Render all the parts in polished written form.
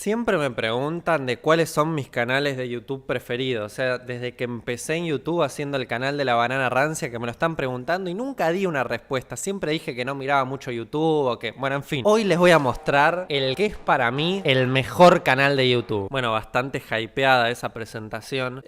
Siempre me preguntan de cuáles son mis canales de YouTube preferidos. O sea, desde que empecé en YouTube haciendo el canal de la banana rancia, que me lo están preguntando y nunca di una respuesta. Siempre dije que no miraba mucho YouTube o que... Bueno, en fin. Hoy les voy a mostrar el que es para mí el mejor canal de YouTube. Bueno, bastante hypeada esa presentación.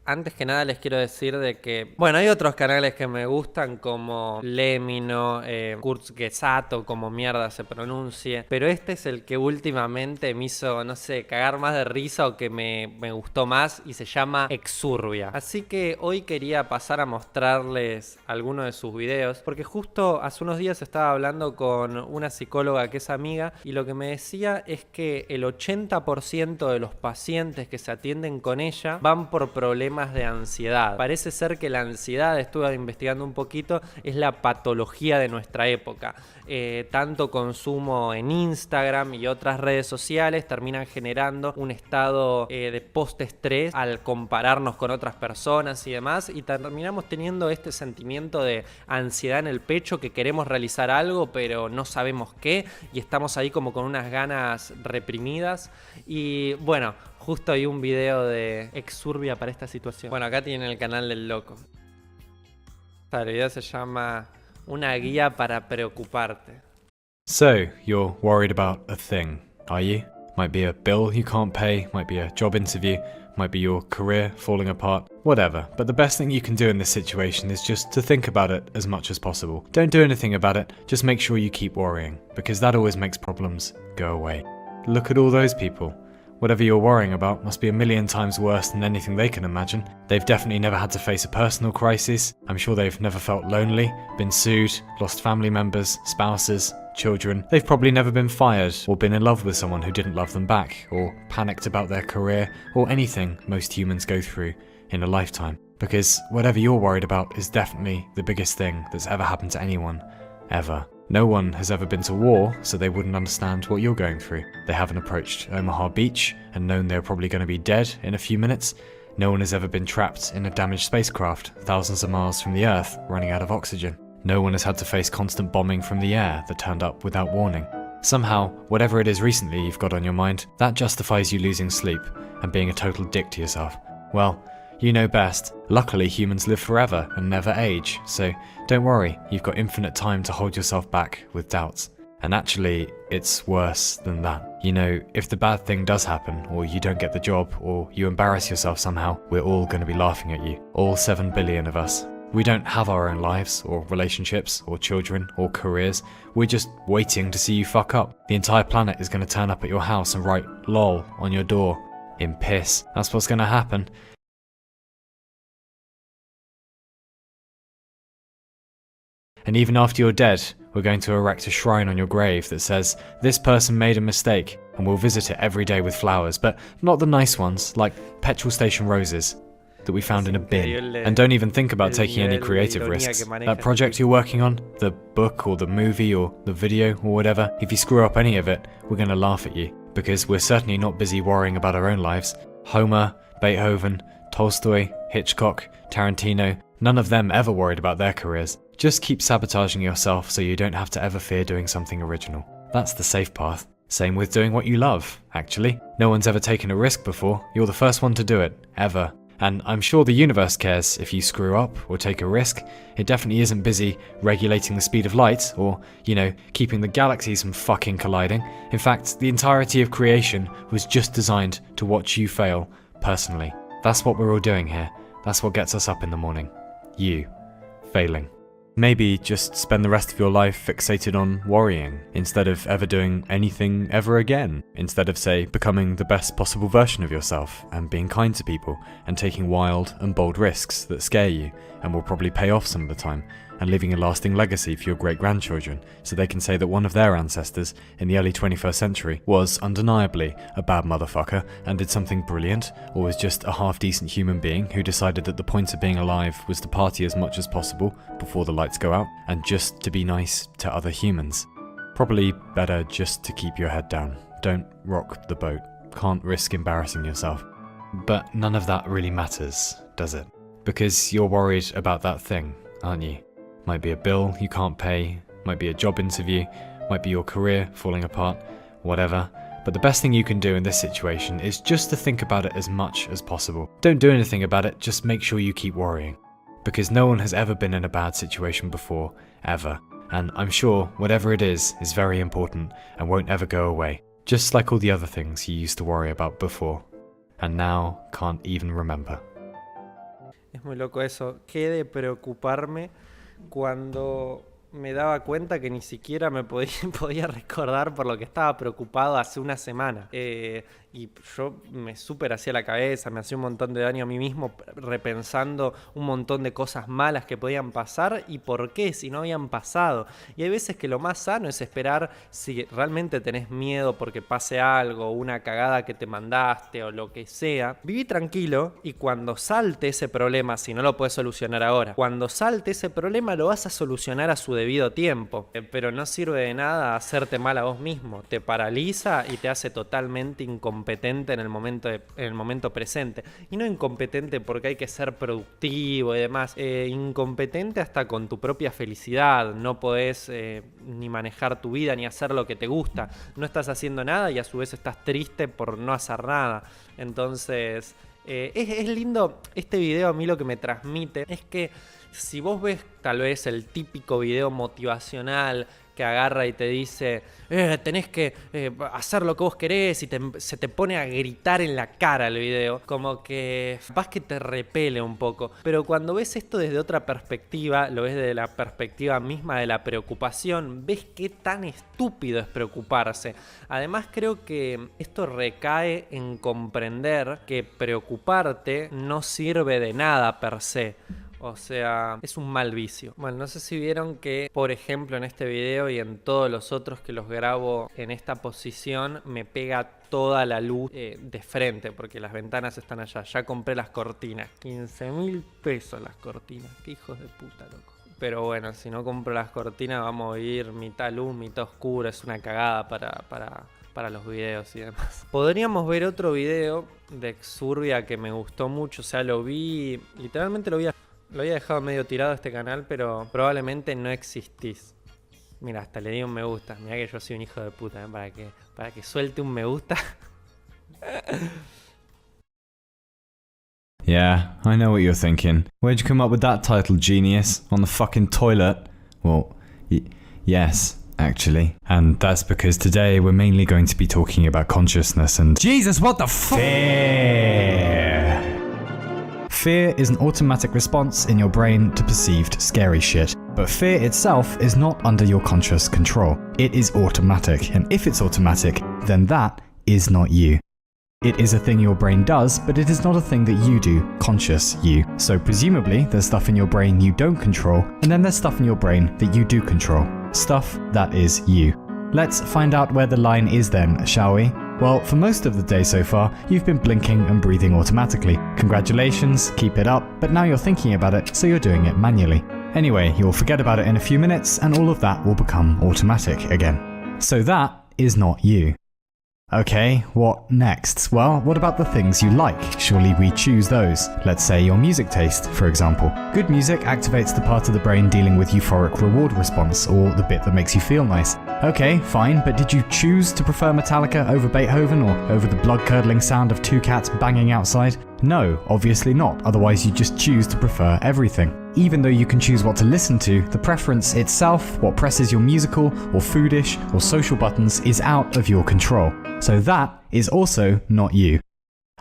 Antes que nada les quiero decir de que, bueno, hay otros canales que me gustan como Lemino, Kurzgesagt, como mierda se pronuncie, pero este es el que últimamente me hizo, no sé, cagar más de risa o que me gustó más y se llama Exurbia. Así que hoy quería pasar a mostrarles algunos de sus videos, porque justo hace unos días estaba hablando con una psicóloga que es amiga y lo que me decía es que el 80% de los pacientes que se atienden con ella van por problemas de ansiedad. Parece ser que la ansiedad, estuve investigando un poquito, es la patología de nuestra época. Tanto consumo en Instagram y otras redes sociales terminan generando un estado de post-estrés al compararnos con otras personas y demás, y terminamos teniendo este sentimiento de ansiedad en el pecho, que queremos realizar algo pero no sabemos qué, y estamos ahí como con unas ganas reprimidas. Y bueno, justo hay un video de Exurbia para esta situación. Bueno, acá tienen el canal del loco. El video se llama Una guía para preocuparte. So, you're worried about a thing, are you? Might be a bill you can't pay, might be a job interview, might be your career falling apart, whatever. But the best thing you can do in this situation is just to think about it as much as possible. Don't do anything about it, just make sure you keep worrying, because that always makes problems go away. Look at all those people. Whatever you're worrying about must be a million times worse than anything they can imagine. They've definitely never had to face a personal crisis. I'm sure they've never felt lonely, been sued, lost family members, spouses, children. They've probably never been fired or been in love with someone who didn't love them back, or panicked about their career, or anything most humans go through in a lifetime. Because whatever you're worried about is definitely the biggest thing that's ever happened to anyone, ever. No one has ever been to war, so they wouldn't understand what you're going through. They haven't approached Omaha Beach and known they're probably going to be dead in a few minutes. No one has ever been trapped in a damaged spacecraft thousands of miles from the Earth, running out of oxygen. No one has had to face constant bombing from the air that turned up without warning. Somehow, whatever it is recently you've got on your mind, that justifies you losing sleep and being a total dick to yourself. Well, you know best. Luckily, humans live forever and never age, so don't worry, you've got infinite time to hold yourself back with doubts. And actually, it's worse than that. You know, if the bad thing does happen, or you don't get the job, or you embarrass yourself somehow, we're all going to be laughing at you. All 7 billion of us. We don't have our own lives, or relationships, or children, or careers. We're just waiting to see you fuck up. The entire planet is going to turn up at your house and write LOL on your door. In piss. That's what's going to happen. And even after you're dead, we're going to erect a shrine on your grave that says, this person made a mistake, and we'll visit it every day with flowers, but not the nice ones, like petrol station roses that we found in a bin. And don't even think about taking any creative risks. That project you're working on, the book or the movie or the video or whatever, if you screw up any of it, we're going to laugh at you, because we're certainly not busy worrying about our own lives. Homer, Beethoven, Tolstoy, Hitchcock, Tarantino, none of them ever worried about their careers. Just keep sabotaging yourself so you don't have to ever fear doing something original. That's the safe path. Same with doing what you love, actually. No one's ever taken a risk before. You're the first one to do it, ever. And I'm sure the universe cares if you screw up or take a risk. It definitely isn't busy regulating the speed of light or, you know, keeping the galaxies from fucking colliding. In fact, the entirety of creation was just designed to watch you fail, personally. That's what we're all doing here. That's what gets us up in the morning. You. Failing. Maybe just spend the rest of your life fixated on worrying, instead of ever doing anything ever again. Instead of, say, becoming the best possible version of yourself, and being kind to people, and taking wild and bold risks that scare you, and will probably pay off some of the time, and leaving a lasting legacy for your great-grandchildren, so they can say that one of their ancestors in the early 21st century was undeniably a bad motherfucker and did something brilliant, or was just a half-decent human being who decided that the point of being alive was to party as much as possible before the lights go out, and just to be nice to other humans. Probably better just to keep your head down. Don't rock the boat. Can't risk embarrassing yourself. But none of that really matters, does it? Because you're worried about that thing, aren't you? Might be a bill you can't pay, might be a job interview, might be your career falling apart, whatever. But the best thing you can do in this situation is just to think about it as much as possible. Don't do anything about it, just make sure you keep worrying. Because no one has ever been in a bad situation before, ever. And I'm sure whatever it is very important and won't ever go away. Just like all the other things you used to worry about before. And now can't even remember. Es muy loco eso. Qué de preocuparme cuando me daba cuenta que ni siquiera me podía recordar por lo que estaba preocupado hace una semana. Y yo me súper hacía la cabeza, me hacía un montón de daño a mí mismo repensando un montón de cosas malas que podían pasar y por qué, si no habían pasado. Y hay veces que lo más sano es esperar si realmente tenés miedo porque pase algo, una cagada que te mandaste o lo que sea. Viví tranquilo y cuando salte ese problema, si no lo puedes solucionar ahora, cuando salte ese problema lo vas a solucionar a su debido tiempo. Pero no sirve de nada hacerte mal a vos mismo. Te paraliza y te hace totalmente incompetente en el momento presente. Y no incompetente porque hay que ser productivo y demás. Incompetente hasta con tu propia felicidad. No podés ni manejar tu vida ni hacer lo que te gusta. No estás haciendo nada y a su vez estás triste por no hacer nada. Entonces es lindo este video. A mí lo que me transmite es que si vos ves tal vez el típico video motivacional que agarra y te dice tenés que hacer lo que vos querés y se te pone a gritar en la cara el video, como que capaz que te repele un poco. Pero cuando ves esto desde otra perspectiva, lo ves desde la perspectiva misma de la preocupación, ves qué tan estúpido es preocuparse. Además creo que esto recae en comprender que preocuparte no sirve de nada per se. O sea, es un mal vicio. Bueno, no sé si vieron que, por ejemplo, en este video y en todos los otros que los grabo en esta posición, me pega toda la luz de frente, porque las ventanas están allá. Ya compré las cortinas. 15.000 pesos las cortinas. Qué hijos de puta, loco. Pero bueno, si no compro las cortinas, vamos a vivir mitad luz, mitad oscura. Es una cagada para los videos y demás. Podríamos ver otro video de Exurbia que me gustó mucho. O sea, literalmente lo había dejado medio tirado a este canal, pero probablemente no existís. Mira, hasta le di un me gusta. Mira que yo soy un hijo de puta, para que suelte un me gusta. Yeah, I know what you're thinking. Where'd you come up with that title, genius? On the fucking toilet? Well, yes, actually. And that's because today we're mainly going to be talking about consciousness and... Jesus, what the fuck? Fear is an automatic response in your brain to perceived scary shit. But fear itself is not under your conscious control. It is automatic, and if it's automatic, then that is not you. It is a thing your brain does, but it is not a thing that you do, conscious you. So presumably, there's stuff in your brain you don't control, and then there's stuff in your brain that you do control. Stuff that is you. Let's find out where the line is then, shall we? Well, for most of the day so far, you've been blinking and breathing automatically. Congratulations, keep it up, but now you're thinking about it, so you're doing it manually. Anyway, you'll forget about it in a few minutes, and all of that will become automatic again. So that is not you. Okay, what next? Well, what about the things you like? Surely we choose those. Let's say your music taste, for example. Good music activates the part of the brain dealing with euphoric reward response, or the bit that makes you feel nice. Okay, fine, but did you choose to prefer Metallica over Beethoven, or over the blood-curdling sound of two cats banging outside? No, obviously not, otherwise you just choose to prefer everything. Even though you can choose what to listen to, the preference itself, what presses your musical, or foodish, or social buttons, is out of your control. So that is also not you.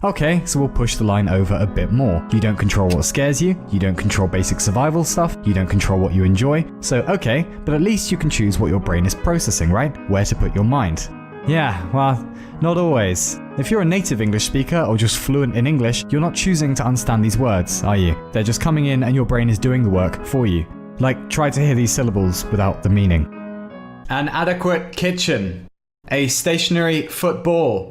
Okay, so we'll push the line over a bit more. You don't control what scares you, you don't control basic survival stuff, you don't control what you enjoy. So okay, but at least you can choose what your brain is processing, right? Where to put your mind. Yeah, well, not always. If you're a native English speaker or just fluent in English, you're not choosing to understand these words, are you? They're just coming in and your brain is doing the work for you. Like, try to hear these syllables without the meaning. An adequate kitchen. A stationary football.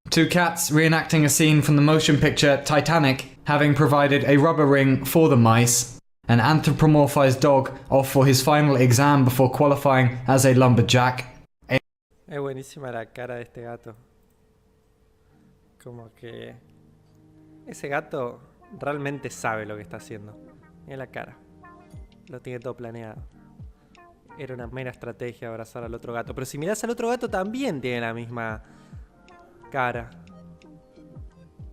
Two cats reenacting a scene from the motion picture Titanic, having provided a rubber ring for the mice. An anthropomorphized dog off for his final exam before qualifying as a lumberjack. Es buenísima la cara de este gato. Como que ese gato realmente sabe lo que está haciendo. Mira la cara. Lo tiene todo planeado. Era una mera estrategia abrazar al otro gato. Pero si mirás al otro gato también tiene la misma Cara.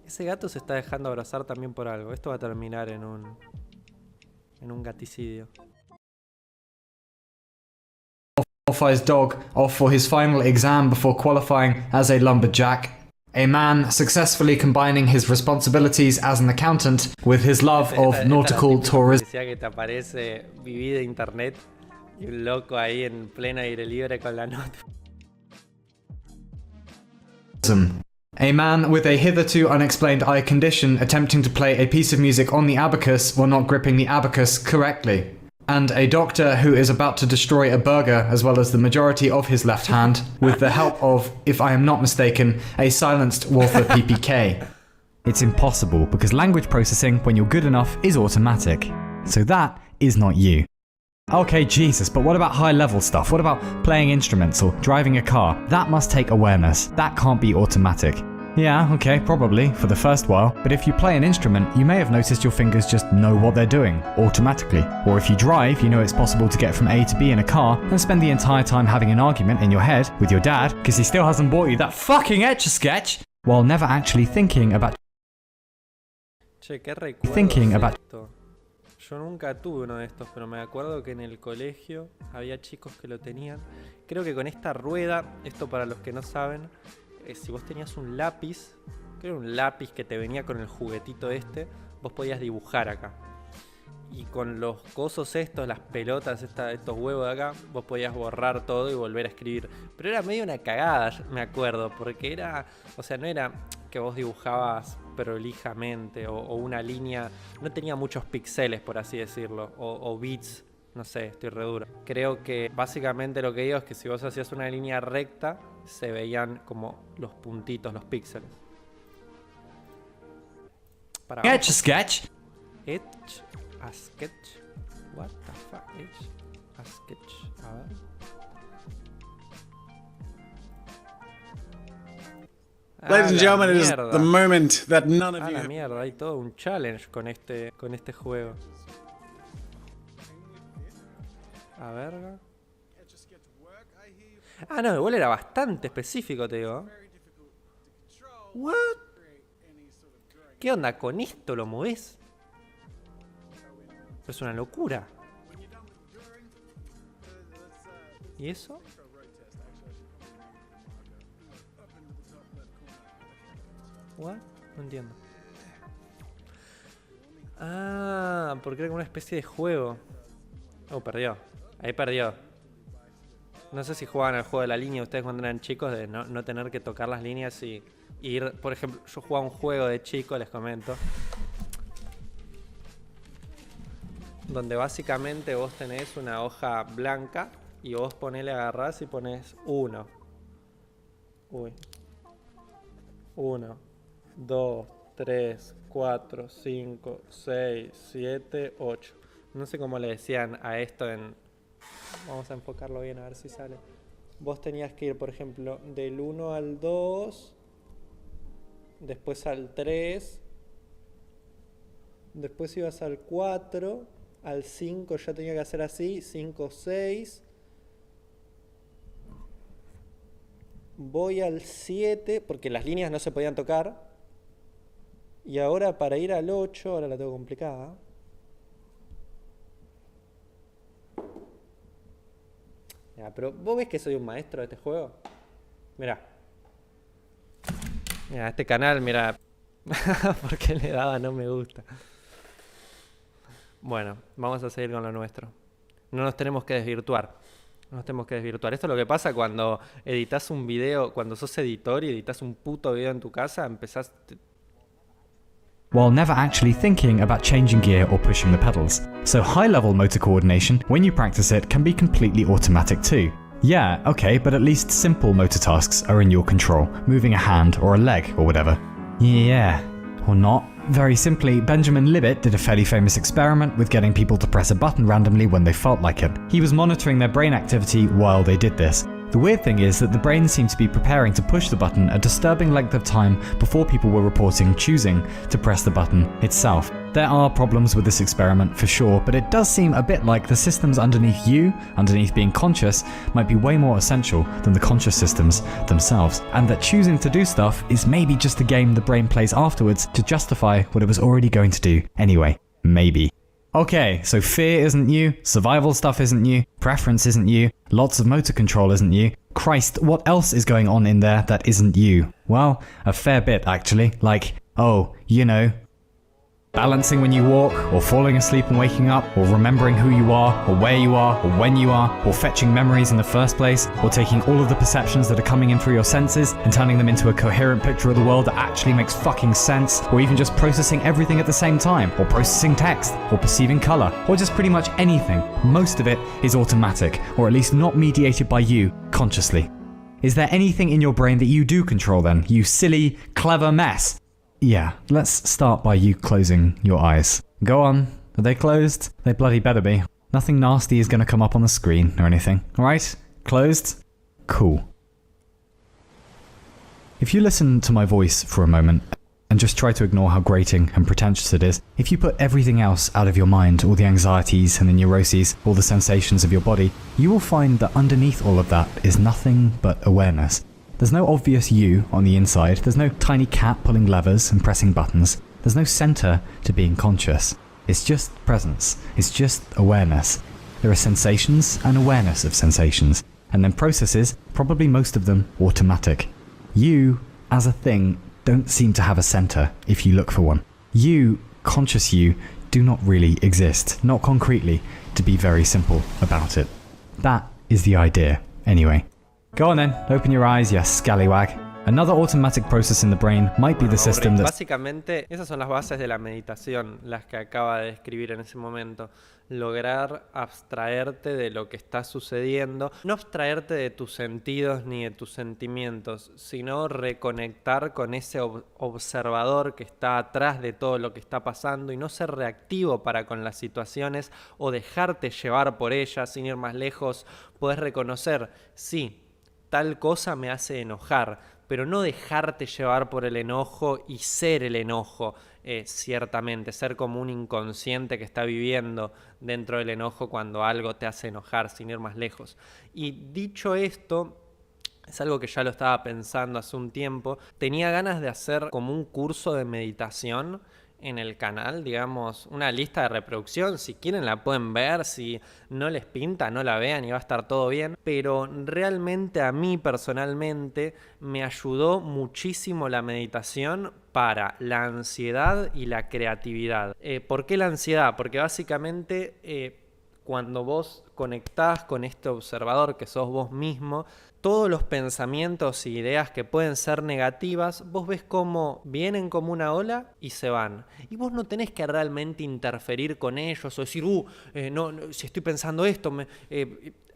Ese gato se está dejando abrazar también por algo. Esto va a terminar en un gaticidio. Qualifies dog off for his final exam before qualifying as a lumberjack. A man successfully combining his responsibilities as an accountant with his love of nautical tourism. Que te aparece viví de internet y un loco ahí en pleno aire libre con la nota. A man with a hitherto unexplained eye condition attempting to play a piece of music on the abacus while not gripping the abacus correctly. And a doctor who is about to destroy a burger as well as the majority of his left hand with the help of, if I am not mistaken, a silenced Walther PPK. It's impossible because language processing, when you're good enough, is automatic. So that is not you. Okay, Jesus, but what about high-level stuff? What about playing instruments or driving a car? That must take awareness. That can't be automatic. Yeah, okay, probably, for the first while. But if you play an instrument, you may have noticed your fingers just know what they're doing, automatically. Or if you drive, you know it's possible to get from A to B in a car and spend the entire time having an argument in your head with your dad because he still hasn't bought you that fucking Etch-a-Sketch, while never actually thinking about... Che, qué recuerdo esto. Yo nunca tuve uno de estos, pero me acuerdo que en el colegio había chicos que lo tenían. Creo que con esta rueda, esto para los que no saben, si vos tenías un lápiz, creo que un lápiz que te venía con el juguetito este, vos podías dibujar acá. Y con los cosos estos, las pelotas, estos huevos de acá, vos podías borrar todo y volver a escribir. Pero era medio una cagada, me acuerdo, porque era, o sea, no era que vos dibujabas prolijamente o una línea, no tenía muchos píxeles, por así decirlo, o bits, no sé, estoy re duro. Creo que básicamente lo que digo es que si vos hacías una línea recta, se veían como los puntitos, los píxeles. Etch a sketch. Etch a sketch. What the fuck? Etch a sketch. A ver. Ladies and gentlemen, it is the moment that none of you... la mierda, hay todo un challenge con este juego. A verga. Ah, no, igual era bastante específico, te digo. What? ¿Qué onda con esto? ¿Lo movés? Es una locura. ¿Y eso? ¿What? No entiendo. Ah, porque era como una especie de juego. Oh, perdió. Ahí perdió. No sé si jugaban al juego de la línea ustedes cuando eran chicos, de no tener que tocar las líneas y ir. Por ejemplo, yo jugaba un juego de chico, les comento, donde básicamente vos tenés una hoja blanca y vos agarrás y ponés 1. Uy. 1, 2, 3, 4, 5, 6, 7, 8. No sé cómo le decían a esto en... Vamos a enfocarlo bien a ver si sale. Vos tenías que ir, por ejemplo, del 1 al 2, después al 3, después ibas al 4, al 5 ya tenía que hacer así, 5, 6. Voy al 7, porque las líneas no se podían tocar. Y ahora para ir al 8, ahora la tengo complicada. Ya, pero ¿vos ves que soy un maestro de este juego? Mirá. Mirá, este canal, mirá. ¿Por qué le daba no me gusta? Bueno, vamos a seguir con lo nuestro. No nos tenemos que desvirtuar. No nos tenemos que desvirtuar. Esto es lo que pasa cuando editas un video, cuando sos editor y editas un puto video en tu casa, empezás... While never actually thinking about changing gear or pushing the pedals. So high-level motor coordination, when you practice it, can be completely automatic too. Yeah, okay, but at least simple motor tasks are in your control, moving a hand or a leg or whatever. Yeah, or not. Very simply, Benjamin Libet did a fairly famous experiment with getting people to press a button randomly when they felt like it. He was monitoring their brain activity while they did this. The weird thing is that the brain seemed to be preparing to push the button a disturbing length of time before people were reporting choosing to press the button itself. There are problems with this experiment for sure, but it does seem a bit like the systems underneath you, underneath being conscious, might be way more essential than the conscious systems themselves, and that choosing to do stuff is maybe just a game the brain plays afterwards to justify what it was already going to do anyway. Maybe. Okay, so fear isn't you, survival stuff isn't you, preference isn't you, lots of motor control isn't you. Christ, what else is going on in there that isn't you? Well, a fair bit actually, like, balancing when you walk, or falling asleep and waking up, or remembering who you are, or where you are, or when you are, or fetching memories in the first place, or taking all of the perceptions that are coming in through your senses and turning them into a coherent picture of the world that actually makes fucking sense, or even just processing everything at the same time, or processing text, or perceiving color, or just pretty much anything. Most of it is automatic, or at least not mediated by you consciously. Is there anything in your brain that you do control then, you silly, clever mess? Yeah, let's start by you closing your eyes. Go on. Are they closed? They bloody better be. Nothing nasty is going to come up on the screen or anything. Alright? Closed? Cool. If you listen to my voice for a moment and just try to ignore how grating and pretentious it is, if you put everything else out of your mind, all the anxieties and the neuroses, all the sensations of your body, you will find that underneath all of that is nothing but awareness. There's no obvious you on the inside, there's no tiny cat pulling levers and pressing buttons, there's no center to being conscious. It's just presence, it's just awareness. There are sensations and awareness of sensations, and then processes, probably most of them automatic. You, as a thing, don't seem to have a center if you look for one. You, conscious you, do not really exist, not concretely, to be very simple about it. That is the idea, anyway. Go on then, open your eyes, you scallywag. Another automatic process in the brain might be the system that's... Básicamente, esas son las bases de la meditación, las que acaba de describir en ese momento. Lograr abstraerte de lo que está sucediendo. No abstraerte de tus sentidos ni de tus sentimientos, sino reconectar con ese observador que está atrás de todo lo que está pasando y no ser reactivo para con las situaciones o dejarte llevar por ellas. Sin ir más lejos, podés reconocer, sí, tal cosa me hace enojar, pero no dejarte llevar por el enojo y ser el enojo, ciertamente, ser como un inconsciente que está viviendo dentro del enojo cuando algo te hace enojar, sin ir más lejos. Y dicho esto, es algo que ya lo estaba pensando hace un tiempo, tenía ganas de hacer como un curso de meditación en el canal, digamos, una lista de reproducción, si quieren la pueden ver, si no les pinta, no la vean y va a estar todo bien, pero realmente a mí personalmente me ayudó muchísimo la meditación para la ansiedad y la creatividad. ¿Por qué la ansiedad? Porque básicamente cuando vos conectás con este observador que sos vos mismo, todos los pensamientos y ideas que pueden ser negativas, vos ves cómo vienen como una ola y se van. Y vos no tenés que realmente interferir con ellos o decir, no, si estoy pensando esto,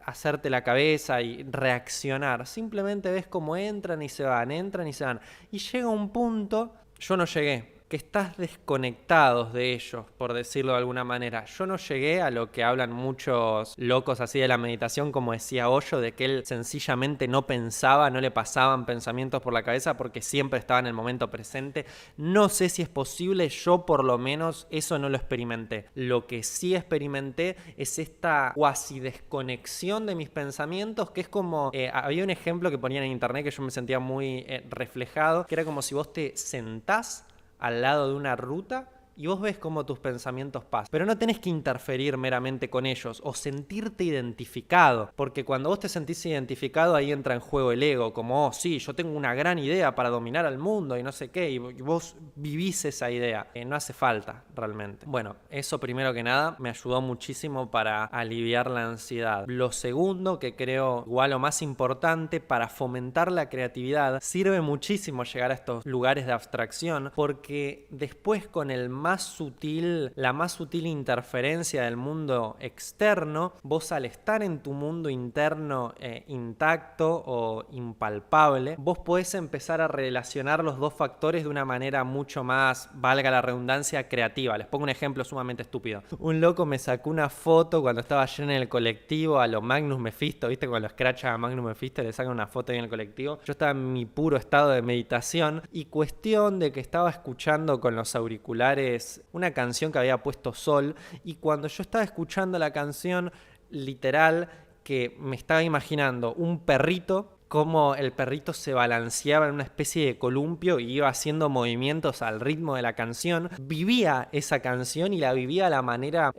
hacerte la cabeza y reaccionar. Simplemente ves cómo entran y se van, entran y se van. Y llega un punto, yo no llegué, que estás desconectados de ellos, por decirlo de alguna manera. Yo no llegué a lo que hablan muchos locos así de la meditación, como decía Hoyo, de que él sencillamente no pensaba, no le pasaban pensamientos por la cabeza porque siempre estaba en el momento presente. No sé si es posible, yo por lo menos eso no lo experimenté. Lo que sí experimenté es esta cuasi desconexión de mis pensamientos, que es como, había un ejemplo que ponían en internet que yo me sentía muy reflejado, que era como si vos te sentás al lado de una ruta y vos ves cómo tus pensamientos pasan. Pero no tenés que interferir meramente con ellos o sentirte identificado, porque cuando vos te sentís identificado ahí entra en juego el ego, como, sí, yo tengo una gran idea para dominar al mundo y no sé qué, y vos vivís esa idea. No hace falta realmente. Bueno, eso primero que nada me ayudó muchísimo para aliviar la ansiedad. Lo segundo, que creo igual lo más importante para fomentar la creatividad, sirve muchísimo llegar a estos lugares de abstracción, porque después con el la más sutil interferencia del mundo externo, vos al estar en tu mundo interno intacto o impalpable, vos podés empezar a relacionar los dos factores de una manera mucho más, valga la redundancia, creativa. Les pongo un ejemplo sumamente estúpido. Un loco me sacó una foto cuando estaba yo en el colectivo a lo Magnus Mephisto, ¿viste? Cuando lo escrachan a Magnus Mephisto le sacan una foto ahí en el colectivo. Yo estaba en mi puro estado de meditación y cuestión de que estaba escuchando con los auriculares una canción que había puesto Sol, y cuando yo estaba escuchando la canción, literal, que me estaba imaginando un perrito, cómo el perrito se balanceaba en una especie de columpio y iba haciendo movimientos al ritmo de la canción. Vivía esa canción y la vivía de la manera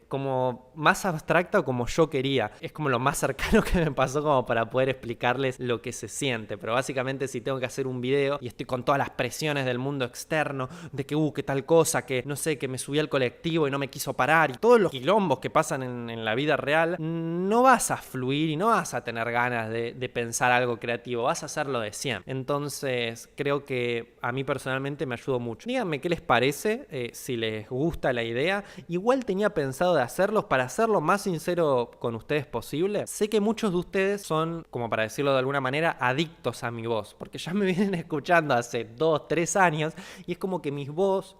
como más abstracta o como yo quería. Es como lo más cercano que me pasó como para poder explicarles lo que se siente. Pero básicamente, si tengo que hacer un video y estoy con todas las presiones del mundo externo, de que qué tal cosa, que no sé, que me subí al colectivo y no me quiso parar, y todos los quilombos que pasan en la vida real, no vas a fluir y no vas a tener ganas de pensar algo creativo, vas a hacerlo de siempre. Entonces creo que a mí personalmente me ayudó mucho. Díganme qué les parece, si les gusta la idea. Igual tenía pensado de hacerlos para hacerlo más sincero con ustedes posible. Sé que muchos de ustedes son, como para decirlo de alguna manera, adictos a mi voz, porque ya me vienen escuchando hace 2, 3 años y es como que mi voz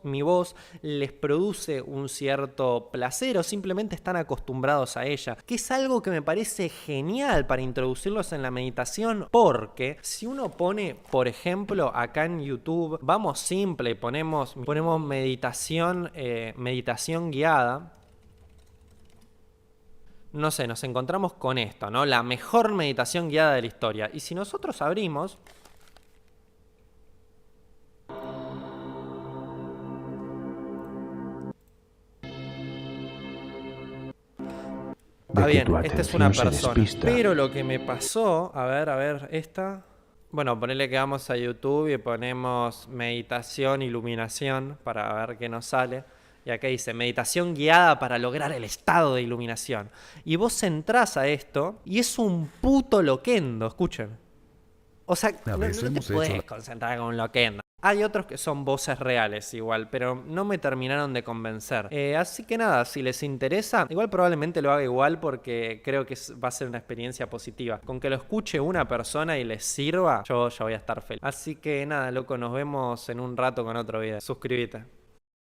les produce un cierto placer o simplemente están acostumbrados a ella, que es algo que me parece genial para introducirlos en la meditación, porque si uno pone, por ejemplo, acá en YouTube, vamos simple, ponemos meditación guiada. No sé, nos encontramos con esto, ¿no? La mejor meditación guiada de la historia. Y si nosotros abrimos... Está bien, esta es una persona. Pero lo que me pasó... A ver, esta... Bueno, ponele que vamos a YouTube y ponemos meditación, iluminación, para ver qué nos sale. Y acá dice, meditación guiada para lograr el estado de iluminación. Y vos entrás a esto y es un puto loquendo, escuchen. O sea, no te puedes concentrar con un loquendo. Hay otros que son voces reales igual, pero no me terminaron de convencer. Así que nada, si les interesa, igual probablemente lo haga igual porque creo que va a ser una experiencia positiva. Con que lo escuche una persona y les sirva, yo ya voy a estar feliz. Así que nada, loco, nos vemos en un rato con otro video. Suscríbete.